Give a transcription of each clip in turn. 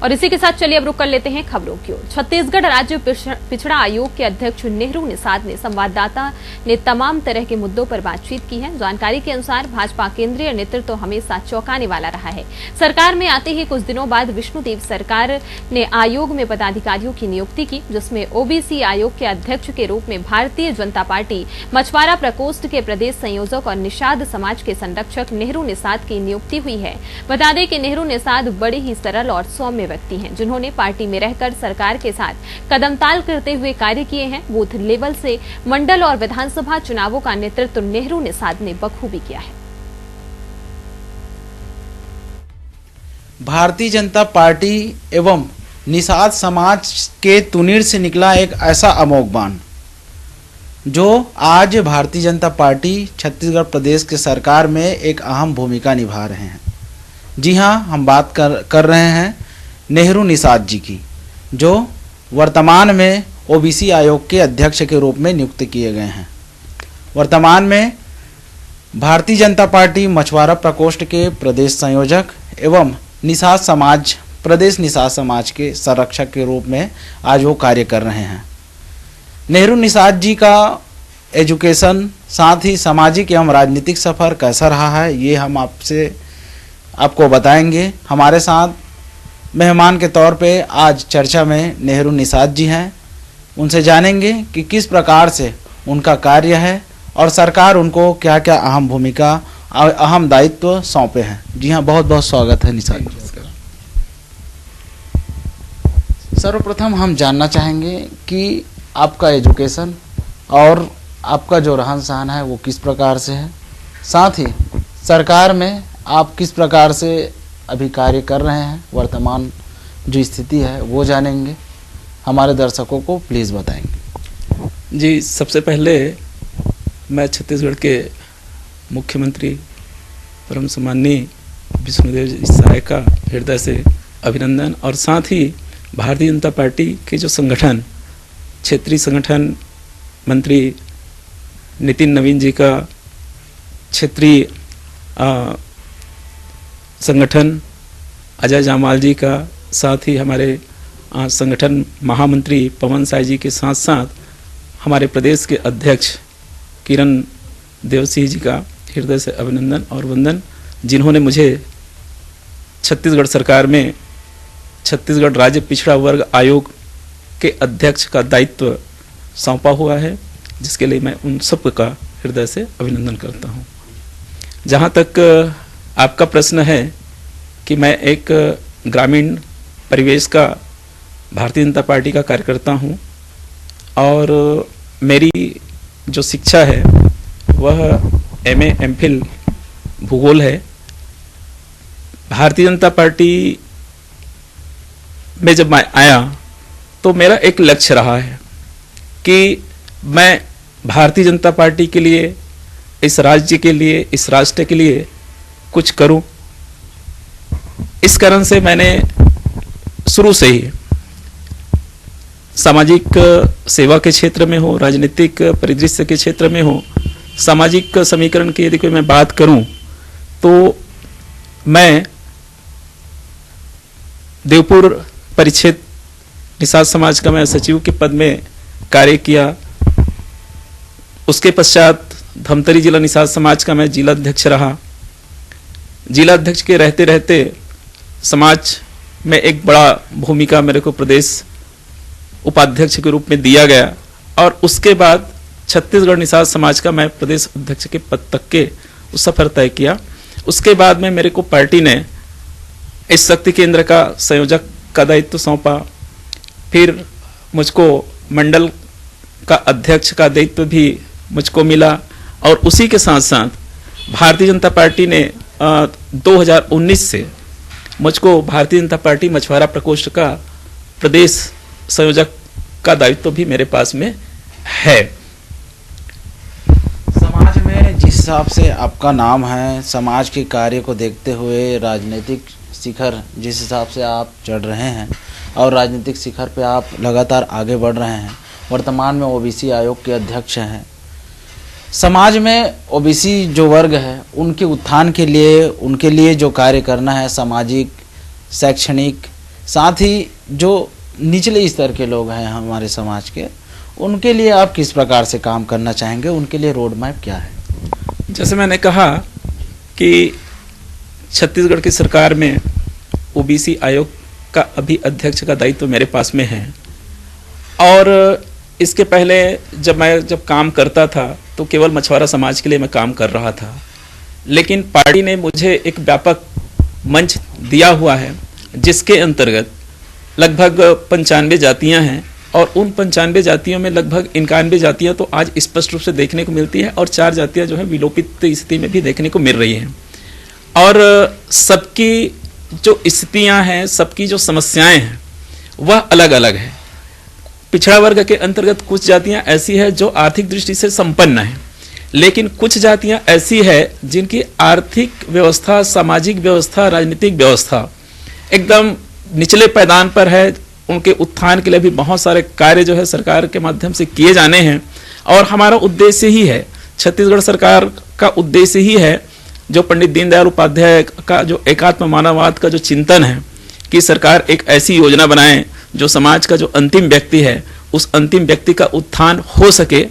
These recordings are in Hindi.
और इसी के साथ चलिए अब रुक कर लेते हैं खबरों की ओर। छत्तीसगढ़ राज्य पिछड़ा आयोग के अध्यक्ष नेहरू निषाद ने संवाददाता ने तमाम तरह के मुद्दों पर बातचीत की है। जानकारी के अनुसार भाजपा केंद्रीय नेतृत्व हमेशा चौंकाने वाला रहा है। सरकार में आते ही कुछ दिनों बाद विष्णुदेव सरकार ने आयोग में पदाधिकारियों की नियुक्ति की, जिसमें ओबीसी आयोग के अध्यक्ष के रूप में भारतीय जनता पार्टी मछुआरा प्रकोष्ठ के प्रदेश संयोजक और निषाद समाज के संरक्षक नेहरू निषाद की नियुक्ति हुई है। बता दें कि नेहरू निषाद बड़े ही सरल और सौम्य व्यक्ति हैं, जिन्होंने पार्टी में रहकर सरकार के साथ कदमताल करते हुए कार्य किए हैं। बूथ लेवल से मंडल और विधानसभा चुनावों का नेतृत्व नेहरू निषाद ने बखूबी किया है। भारतीय जनता पार्टी एवं निषाद समाज के तुनीर से निकला एक ऐसा अमोघ बाण जो आज भारतीय जनता पार्टी छत्तीसगढ़ प्रदेश के सरकार में एक अहम भूमिका निभा रहे हैं। जी हां, हम बात कर रहे हैं नेहरू निषाद जी की, जो वर्तमान में ओबीसी आयोग के अध्यक्ष के रूप में नियुक्त किए गए हैं। वर्तमान में भारतीय जनता पार्टी मछुआरा प्रकोष्ठ के प्रदेश संयोजक एवं निषाद समाज प्रदेश निषाद समाज के संरक्षक के रूप में आज वो कार्य कर रहे हैं। नेहरू निषाद जी का एजुकेशन साथ ही सामाजिक एवं राजनीतिक सफर कैसा रहा है, ये हम आपको बताएंगे। हमारे साथ मेहमान के तौर पे आज चर्चा में नेहरू निषाद जी हैं। उनसे जानेंगे कि किस प्रकार से उनका कार्य है और सरकार उनको क्या क्या अहम भूमिका अहम दायित्व सौंपे हैं। जी हाँ, बहुत बहुत स्वागत है निषाद जी। सर्वप्रथम हम जानना चाहेंगे कि आपका एजुकेशन और आपका जो रहन सहन है वो किस प्रकार से है, साथ ही सरकार में आप किस प्रकार से अभी कार्य कर रहे हैं, वर्तमान जो स्थिति है वो जानेंगे। हमारे दर्शकों को प्लीज़ बताएंगे। जी, सबसे पहले मैं छत्तीसगढ़ के मुख्यमंत्री परम सम्माननीय विष्णुदेव साय का हृदय से अभिनंदन और साथ ही भारतीय जनता पार्टी के जो संगठन क्षेत्रीय संगठन मंत्री नितिन नवीन जी का, क्षेत्रीय संगठन अजय जामाल जी का, साथ ही हमारे संगठन महामंत्री पवन साय जी के साथ साथ हमारे प्रदेश के अध्यक्ष किरण देव सिंह जी का हृदय से अभिनंदन और वंदन, जिन्होंने मुझे छत्तीसगढ़ सरकार में छत्तीसगढ़ राज्य पिछड़ा वर्ग आयोग के अध्यक्ष का दायित्व सौंपा हुआ है, जिसके लिए मैं उन सब का हृदय से अभिनंदन करता हूं। जहां तक आपका प्रश्न है कि मैं एक ग्रामीण परिवेश का भारतीय जनता पार्टी का कार्यकर्ता हूं और मेरी जो शिक्षा है वह एमए एमफिल भूगोल है। भारतीय जनता पार्टी में जब मैं आया तो मेरा एक लक्ष्य रहा है कि मैं भारतीय जनता पार्टी के लिए, इस राज्य के लिए, इस राष्ट्र के लिए कुछ करूं। इस कारण से मैंने शुरू से ही सामाजिक सेवा के क्षेत्र में हो, राजनीतिक परिदृश्य के क्षेत्र में हो, सामाजिक समीकरण की यदि कोई मैं बात करूं तो मैं देवपुर परिक्षेत्र निषाद समाज का मैं सचिव के पद में कार्य किया। उसके पश्चात धमतरी जिला निषाद समाज का मैं जिला अध्यक्ष रहा। जिला अध्यक्ष के रहते रहते समाज में एक बड़ा भूमिका मेरे को प्रदेश उपाध्यक्ष के रूप में दिया गया और उसके बाद छत्तीसगढ़ निषाद समाज का मैं प्रदेश अध्यक्ष के पद तक के सफर तय किया। उसके बाद में मेरे को पार्टी ने इस शक्ति केंद्र का संयोजक का दायित्व सौंपा, फिर मुझको मंडल का अध्यक्ष का दायित्व भी मुझको मिला और उसी के साथ साथ भारतीय जनता पार्टी ने 2019 से मुझको भारतीय जनता पार्टी मछुआरा प्रकोष्ठ का प्रदेश संयोजक का दायित्व भी मेरे पास में है। समाज में जिस हिसाब से आपका नाम है, समाज के कार्य को देखते हुए राजनीतिक शिखर जिस हिसाब से आप चढ़ रहे हैं और राजनीतिक शिखर पे आप लगातार आगे बढ़ रहे हैं, वर्तमान में ओबीसी आयोग के अध्यक्ष हैं। समाज में ओबीसी जो वर्ग है उनके उत्थान के लिए, उनके लिए जो कार्य करना है, सामाजिक, शैक्षणिक, साथ ही जो निचले स्तर के लोग हैं हमारे समाज के, उनके लिए आप किस प्रकार से काम करना चाहेंगे, उनके लिए रोड मैप क्या है? जैसे मैंने कहा कि छत्तीसगढ़ की सरकार में ओबीसी आयोग का अभी अध्यक्ष का दायित्व मेरे पास में है, और इसके पहले जब काम करता था तो केवल मछुआरा समाज के लिए मैं काम कर रहा था, लेकिन पार्टी ने मुझे एक व्यापक मंच दिया हुआ है जिसके अंतर्गत लगभग 95 जातियां हैं, और उन 95 जातियों में लगभग 91 जातियां तो आज स्पष्ट रूप से देखने को मिलती है, और 4 जातियां जो है विलोपित स्थिति में भी देखने को मिल रही हैं। और सबकी जो स्थितियां हैं, सबकी जो समस्याएं हैं वह अलग अलग है। पिछड़ा वर्ग के अंतर्गत कुछ जातियां ऐसी है जो आर्थिक दृष्टि से संपन्न है, लेकिन कुछ जातियां ऐसी है जिनकी आर्थिक व्यवस्था, सामाजिक व्यवस्था, राजनीतिक व्यवस्था एकदम निचले पैदान पर है। उनके उत्थान के लिए भी बहुत सारे कार्य जो है सरकार के माध्यम से किए जाने हैं, और हमारा उद्देश्य ही है, छत्तीसगढ़ सरकार का उद्देश्य ही है, जो पंडित दीनदयाल उपाध्याय का जो एकात्म मानववाद का जो चिंतन है कि सरकार एक ऐसी योजना बनाए जो समाज का जो अंतिम व्यक्ति है उस अंतिम व्यक्ति का उत्थान हो सके।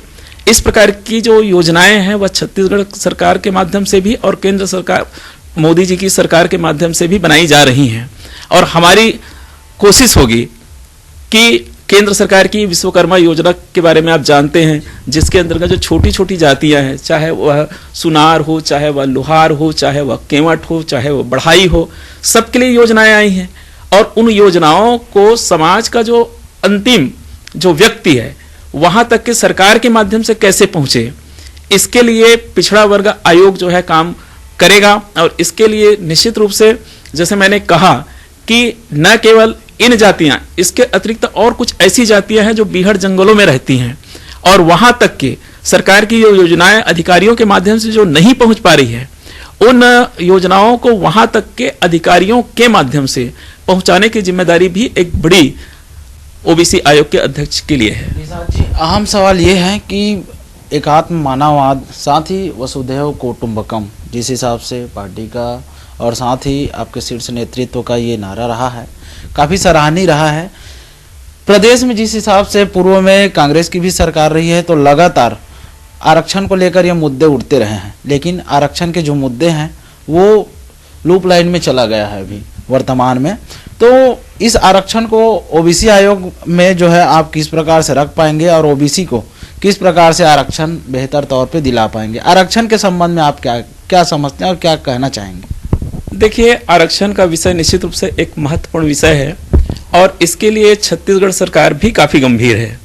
इस प्रकार की जो योजनाएं हैं वह छत्तीसगढ़ सरकार के माध्यम से भी और केंद्र सरकार, मोदी जी की सरकार के माध्यम से भी बनाई जा रही हैं, और हमारी कोशिश होगी कि केंद्र सरकार की विश्वकर्मा योजना के बारे में आप जानते हैं, जिसके अंतर्गत जो छोटी छोटी जातियां हैं, चाहे वह सुनार हो, चाहे वह लोहार हो, चाहे वह केवट हो, चाहे वह बढ़ाई हो, सबके लिए योजनाएं आई हैं, और उन योजनाओं को समाज का जो अंतिम जो व्यक्ति है वहां तक के सरकार के माध्यम से कैसे पहुंचे, इसके लिए पिछड़ा वर्ग आयोग जो है काम करेगा। और इसके लिए निश्चित रूप से जैसे मैंने कहा कि न केवल इन जातियां, इसके अतिरिक्त और कुछ ऐसी जातियां हैं जो बीहड़ जंगलों में रहती हैं, और वहां तक के सरकार की जो योजनाएं अधिकारियों के माध्यम से जो नहीं पहुंच पा रही है, उन योजनाओं को वहां तक के अधिकारियों के माध्यम से पहुंचाने की जिम्मेदारी भी एक बड़ी ओबीसी आयोग के अध्यक्ष के लिए है। जी, अहम सवाल ये है कि एकात्म मानववाद, साथ ही वसुधैव कुटुंबकम, जिस हिसाब से पार्टी का और साथ ही आपके शीर्ष नेतृत्व का ये नारा रहा है, काफ़ी सराहनीय रहा है। प्रदेश में जिस हिसाब से पूर्व में कांग्रेस की भी सरकार रही है तो लगातार आरक्षण को लेकर ये मुद्दे उठते रहे हैं, लेकिन आरक्षण के जो मुद्दे हैं वो लूप लाइन में चला गया है अभी वर्तमान में। तो इस आरक्षण को ओबीसी आयोग में जो है आप किस प्रकार से रख पाएंगे और ओबीसी को किस प्रकार से आरक्षण बेहतर तौर पे दिला पाएंगे? आरक्षण के संबंध में आप क्या समझते हैं और क्या कहना चाहेंगे? देखिए, आरक्षण का विषय निश्चित रूप से एक महत्वपूर्ण विषय है, और इसके लिए छत्तीसगढ़ सरकार भी काफी गंभीर है।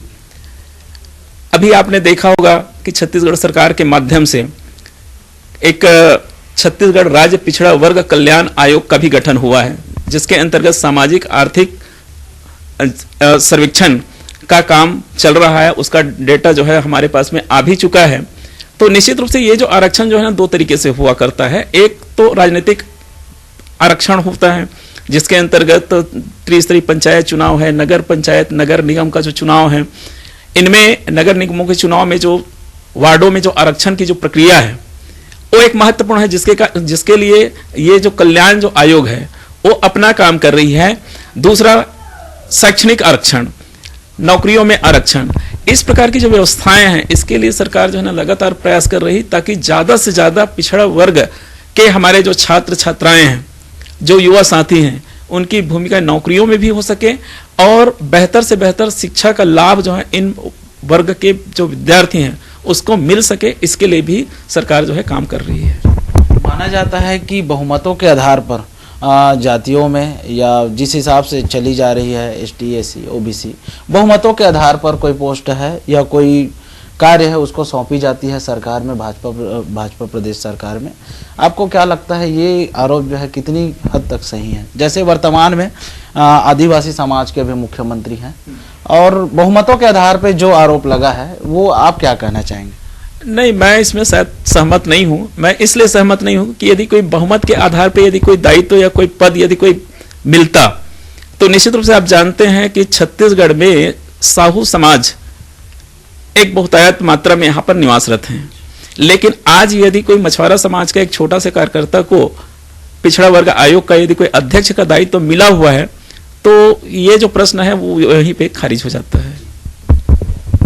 अभी आपने देखा होगा कि छत्तीसगढ़ सरकार के माध्यम से एक छत्तीसगढ़ राज्य पिछड़ा वर्ग कल्याण आयोग का भी गठन हुआ है, जिसके अंतर्गत सामाजिक आर्थिक सर्वेक्षण का काम चल रहा है। उसका डेटा जो है हमारे पास में आ भी चुका है। तो निश्चित रूप से ये जो आरक्षण जो है ना, दो तरीके से हुआ करता है। एक तो राजनीतिक आरक्षण होता है, जिसके अंतर्गत त्रिस्तरीय पंचायत चुनाव है, नगर पंचायत, नगर निगम का जो चुनाव है, इनमें नगर निगमों के चुनाव में जो वार्डों में जो आरक्षण की जो प्रक्रिया है वो एक महत्वपूर्ण है, जिसके लिए ये जो कल्याण जो आयोग है वो अपना काम कर रही है। दूसरा, शैक्षणिक आरक्षण, नौकरियों में आरक्षण, इस प्रकार की जो व्यवस्थाएं हैं, इसके लिए सरकार जो है ना लगातार प्रयास कर रही, ताकि ज्यादा से ज्यादा पिछड़ा वर्ग के हमारे जो छात्र छात्राएं हैं, जो युवा साथी हैं, उनकी भूमिका नौकरियों में भी हो सके और बेहतर से बेहतर शिक्षा का लाभ जो है इन वर्ग के जो विद्यार्थी हैं उसको मिल सके। इसके लिए भी सरकार जो है काम कर रही है। माना जाता है कि बहुमतों के आधार पर जातियों में या जिस हिसाब से चली जा रही है एसटी, एससी, ओबीसी, बहुमतों के आधार पर कोई पोस्ट है या कोई कार्य है उसको सौंपी जाती है सरकार में, भाजपा प्रदेश सरकार में। आपको क्या लगता है ये आरोप जो है कितनी हद तक सही है? जैसे वर्तमान में आदिवासी समाज के भी मुख्यमंत्री हैं और बहुमतों के आधार पर जो आरोप लगा है वो आप क्या कहना चाहेंगे? नहीं, मैं इसमें शायद सहमत नहीं हूं। मैं इसलिए सहमत नहीं हूं कि यदि कोई बहुमत के आधार पर यदि कोई दायित्व या कोई पद यदि कोई मिलता तो निश्चित रूप से आप जानते हैं कि छत्तीसगढ़ में साहू समाज एक बहुतायत मात्रा में यहाँ पर निवासरत हैं। लेकिन आज यदि कोई मछुआरा समाज का एक छोटा से कार्यकर्ता को पिछड़ा वर्ग आयोग का यदि कोई अध्यक्ष का दायित्व मिला हुआ है तो ये जो प्रश्न है वो यहीं पे खारिज हो जाता है।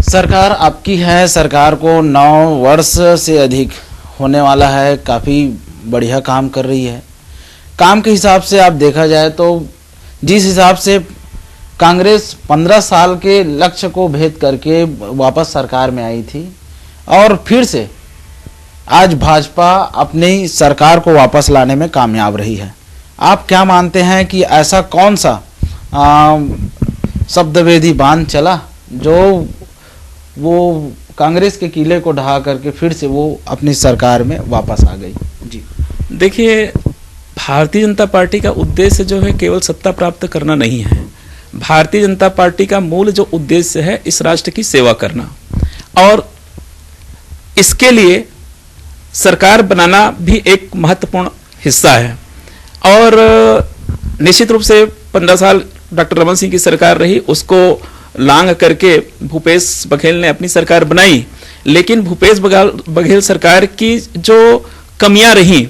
सरकार आपकी है, सरकार को 9 वर्ष से अधिक होने वाला है, काफ़ी बढ़िया काम कर रही है। काम के हिसाब से आप देखा जाए तो जिस हिसाब से कांग्रेस 15 साल के लक्ष्य को भेद करके वापस सरकार में आई थी और फिर से आज भाजपा अपनी सरकार को वापस लाने में कामयाब रही है। आप क्या मानते हैं कि ऐसा कौन सा शब्दवेदी बांध चला जो वो कांग्रेस के किले को ढहा करके फिर से वो अपनी सरकार में वापस आ गई? जी देखिए, भारतीय जनता पार्टी का उद्देश्य जो है केवल सत्ता प्राप्त करना नहीं है। भारतीय जनता पार्टी का मूल जो उद्देश्य है इस राष्ट्र की सेवा करना, और इसके लिए सरकार बनाना भी एक महत्वपूर्ण हिस्सा है। और निश्चित रूप से 15 साल डॉक्टर रमन सिंह की सरकार रही, उसको लांघ करके भूपेश बघेल ने अपनी सरकार बनाई, लेकिन भूपेश बघेल सरकार की जो कमियां रहीं,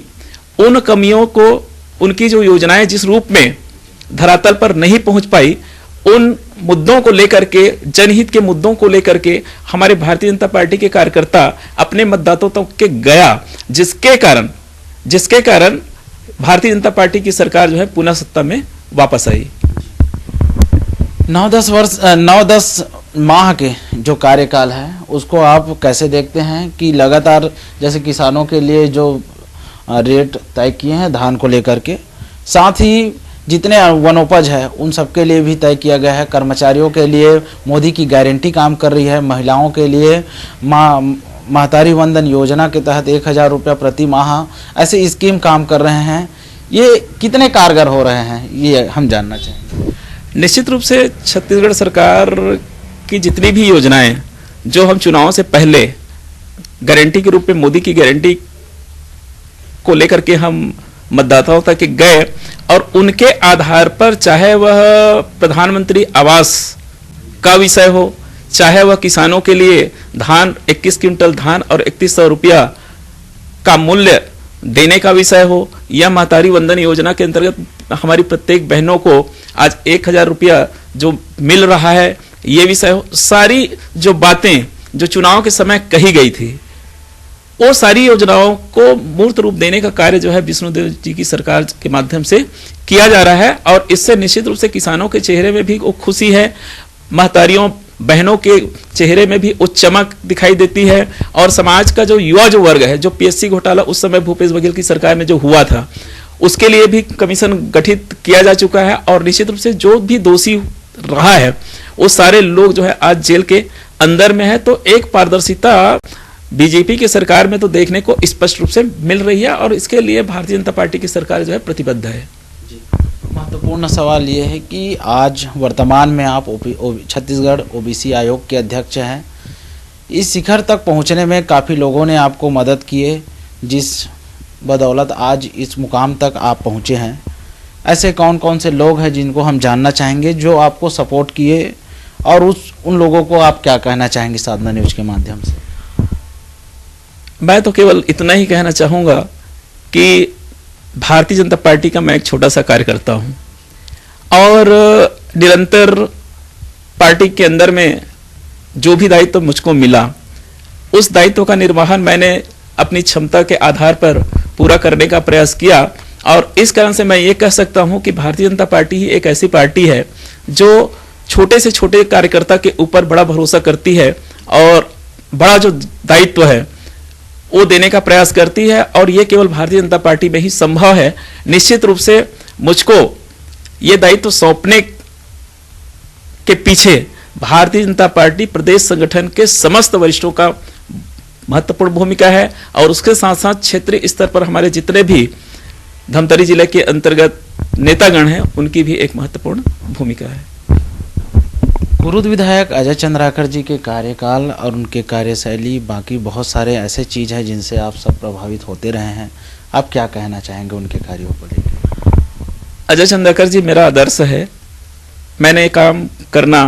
उन कमियों को, उनकी जो योजनाएं जिस रूप में धरातल पर नहीं पहुंच पाई, उन मुद्दों को लेकर के, जनहित के मुद्दों को लेकर के हमारे भारतीय जनता पार्टी के कार्यकर्ता अपने मतदाताओं तक के गया, जिसके कारण भारतीय जनता पार्टी की सरकार जो है पुनः सत्ता में वापस आई। 9-10 माह के जो कार्यकाल है उसको आप कैसे देखते हैं कि लगातार जैसे किसानों के लिए जो रेट तय किए हैं धान को लेकर के, साथ ही जितने वनोपज है उन सबके लिए भी तय किया गया है, कर्मचारियों के लिए मोदी की गारंटी काम कर रही है, महिलाओं के लिए महतारी वंदन योजना के तहत 1000 रुपया प्रति माह ऐसे स्कीम काम कर रहे हैं। ये कितने कारगर हो रहे हैं ये हम जानना चाहेंगे। निश्चित रूप से छत्तीसगढ़ सरकार की जितनी भी योजनाएं जो हम चुनाव से पहले गारंटी के रूप में मोदी की गारंटी को लेकर के हम मतदाताओं तक गए, और उनके आधार पर चाहे वह प्रधानमंत्री आवास का विषय हो, चाहे वह किसानों के लिए धान 21 क्विंटल धान और 3100 रुपया का मूल्य देने का विषय हो, या महतारी वंदन योजना के अंतर्गत हमारी प्रत्येक बहनों को आज 1000 रुपया जो मिल रहा है, ये विषय हो, सारी जो बातें जो चुनाव के समय कही गई थी, वो सारी योजनाओं को मूर्त रूप देने का कार्य जो है विष्णुदेव जी की सरकार के माध्यम से किया जा रहा है। और इससे निश्चित रूप से किसानों के चेहरे में भी वो खुशी है, महतारियों बहनों के चेहरे में भी वो चमक दिखाई देती है, और समाज का जो युवा जो वर्ग है, जो पीएससी घोटाला उस समय भूपेश बघेल की सरकार में जो हुआ था, उसके लिए भी कमीशन गठित किया जा चुका है, और निश्चित रूप से जो भी दोषी रहा है वो सारे लोग जो है आज जेल के अंदर में है। तो एक पारदर्शिता बीजेपी की सरकार में तो देखने को स्पष्ट रूप से मिल रही है, और इसके लिए भारतीय जनता पार्टी की सरकार जो है प्रतिबद्ध है। महत्वपूर्ण सवाल ये है कि आज वर्तमान में आप छत्तीसगढ़ ओबीसी आयोग के अध्यक्ष हैं। इस शिखर तक पहुंचने में काफ़ी लोगों ने आपको मदद की है, जिस बदौलत आज इस मुकाम तक आप पहुंचे हैं। ऐसे कौन कौन से लोग हैं जिनको हम जानना चाहेंगे जो आपको सपोर्ट किए, और उन लोगों को आप क्या कहना चाहेंगे साधना न्यूज के माध्यम से? मैं तो केवल इतना ही कहना चाहूँगा कि भारतीय जनता पार्टी का मैं एक छोटा सा कार्यकर्ता हूँ, और निरंतर पार्टी के अंदर में जो भी दायित्व मुझको मिला, उस दायित्व का निर्वहन मैंने अपनी क्षमता के आधार पर पूरा करने का प्रयास किया। और इस कारण से मैं ये कह सकता हूँ कि भारतीय जनता पार्टी ही एक ऐसी पार्टी है जो छोटे से छोटे कार्यकर्ता के ऊपर बड़ा भरोसा करती है, और बड़ा जो दायित्व है वो देने का प्रयास करती है, और ये केवल भारतीय जनता पार्टी में ही संभव है। निश्चित रूप से मुझको ये दायित्व सौंपने के पीछे भारतीय जनता पार्टी प्रदेश संगठन के समस्त वरिष्ठों का महत्वपूर्ण भूमिका है, और उसके साथ साथ क्षेत्रीय स्तर पर हमारे जितने भी धमतरी जिले के अंतर्गत नेतागण हैं उनकी भी एक महत्वपूर्ण भूमिका है। कुरुद विधायक अजय चंद्राकर जी के कार्यकाल और उनके कार्यशैली, बाकी बहुत सारे ऐसे चीज़ हैं जिनसे आप सब प्रभावित होते रहे हैं, आप क्या कहना चाहेंगे उनके कार्यों को लेकर? अजय चंद्राकर जी मेरा आदर्श है। मैंने काम करना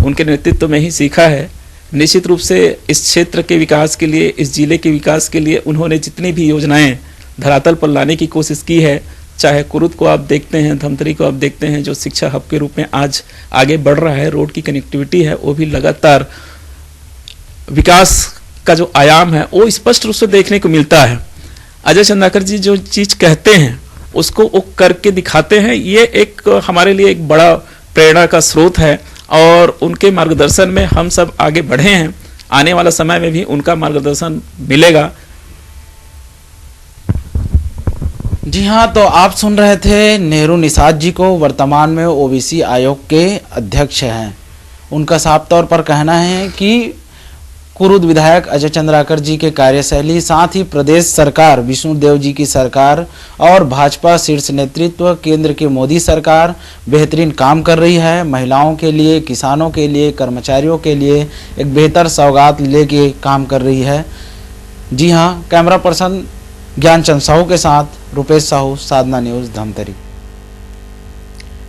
उनके नेतृत्व में ही सीखा है। निश्चित रूप से इस क्षेत्र के विकास के लिए, इस जिले के विकास के लिए उन्होंने जितनी भी योजनाएं धरातल पर लाने की कोशिश की है, चाहे कुरुद को आप देखते हैं, धमतरी को आप देखते हैं, जो शिक्षा हब के रूप में आज आगे बढ़ रहा है, रोड की कनेक्टिविटी है वो भी लगातार विकास का जो आयाम है वो स्पष्ट रूप से देखने को मिलता है। अजय चंद्राकर जी जो चीज कहते हैं उसको वो करके दिखाते हैं, ये एक हमारे लिए एक बड़ा प्रेरणा का स्रोत है और उनके मार्गदर्शन में हम सब आगे बढ़े हैं। आने वाला समय में भी उनका मार्गदर्शन मिलेगा। जी हाँ, तो आप सुन रहे थे नेहरू निषाद जी को, वर्तमान में ओबीसी आयोग के अध्यक्ष हैं। उनका साफ तौर पर कहना है कि कुरुद विधायक अजय चंद्राकर जी के कार्यशैली, साथ ही प्रदेश सरकार, विष्णुदेव जी की सरकार और भाजपा शीर्ष नेतृत्व, केंद्र की मोदी सरकार बेहतरीन काम कर रही है। महिलाओं के लिए, किसानों के लिए, कर्मचारियों के लिए एक बेहतर सौगात लेके काम कर रही है। जी हाँ, कैमरा पर्सन ज्ञानचंद साहू के साथ रुपेश साहू, साधना न्यूज़, धमतरी।